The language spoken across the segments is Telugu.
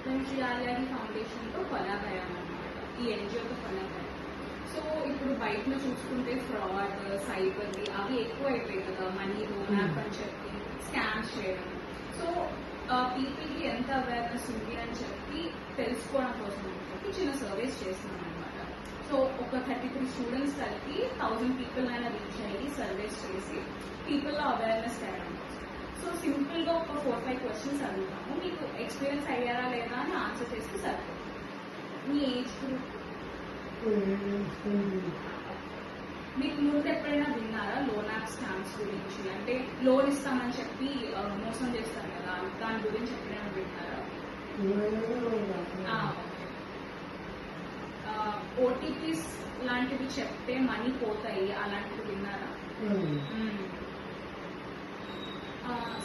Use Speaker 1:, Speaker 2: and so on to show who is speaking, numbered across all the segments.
Speaker 1: మేము శ్రీయాలి ఫౌండేషన్తో కొలాబ్ అయ్యామన్నమాట, ఈ ఎన్జిఓతో కొలాబ్ అయ్యాం. సో ఇప్పుడు బయట చూసుకుంటే ఫ్రాడ్, సైబర్ది అవి ఎక్కువ అయిపోయాయి కదా, మనీ లోన్ యాప్ అని చెప్పి స్కామ్స్ చేయడం. సో పీపుల్కి ఎంత అవేర్నెస్ ఉంది అని చెప్పి తెలుసుకోవడం కోసం అని చెప్పి చిన్న సర్వేస్ చేస్తున్నాం అనమాట. సో ఒక 33 స్టూడెంట్స్ కలిపి 1000 పీపుల్ అయినా రీచ్ అయ్యి సర్వేస్ చేసి పీపుల్లో అవేర్నెస్ తేయడం. సో సింపుల్ గా ఒక 4-5 క్వశ్చన్స్ అడుగుతాము, మీకు ఎక్స్పీరియన్స్ అయ్యారా లేదా అని ఆన్సర్ చేస్తే సరిపోతుంది. మీ ఏజ్ గ్రూప్, మీకు ముందు ఎప్పుడైనా విన్నారా లోన్ యాప్ స్కామ్స్ గురించి? అంటే లోన్ ఇస్తామని చెప్పి మోసం చేస్తారు కదా, దాని గురించి ఎప్పుడైనా విన్నారా? ఓటీపీస్ లాంటివి చెప్తే మనీ పోతాయి, అలాంటివి విన్నారా?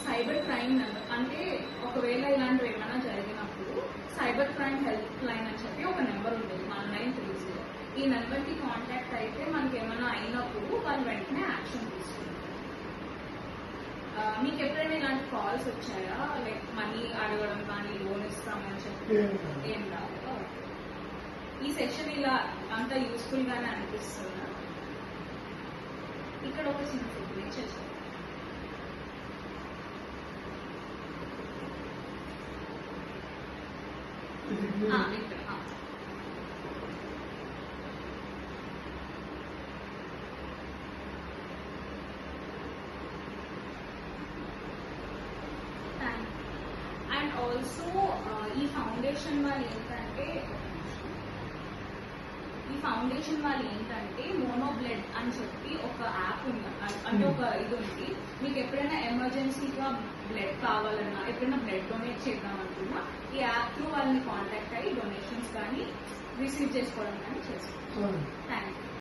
Speaker 1: సైబర్ క్రైమ్ నెంబర్ అంటే ఒకవేళ ఇలాంటివి ఏమైనా జరిగినప్పుడు సైబర్ క్రైమ్ హెల్ప్ లైన్ అని చెప్పి ఒక నెంబర్ ఉంటుంది 1930. ఈ నెంబర్కి కాంటాక్ట్ అయితే మనకి ఏమైనా అయినప్పుడు వాళ్ళు వెంటనే యాక్షన్ తీసుకుంటారు. మీకు ఎప్పుడైనా ఇలాంటి కాల్స్ వచ్చాయా, లైక్ మనీ అడగడం కానీ లోన్ ఇస్తామని చెప్పి? ఏం రాదు. ఈ సెషన్ ఇలా అంత యూస్ఫుల్ గానే అనిపిస్తుందా? ఇక్కడ ఒక చిన్న సిగ్నేచర్ ఇక్కడ అండ్ ఆల్సో ఈ ఫౌండేషన్ వాళ్ళు ఏంటంటే మోనో బ్లడ్ అని చెప్పి ఒక యాప్ ఉంది, అంటే ఒక ఇది ఉంది. మీకు ఎప్పుడైనా ఎమర్జెన్సీగా బ్లడ్ కావాలన్నా, ఎప్పుడైనా బ్లడ్ డొనేట్ చేద్దాం అనుకున్నా ఈ యాప్ త్రూ వాళ్ళని కాంటాక్ట్ అయ్యి డొనేషన్స్ కానీ రిసీవ్ చేసుకోవడం కానీ చేస్తాం. Thank you.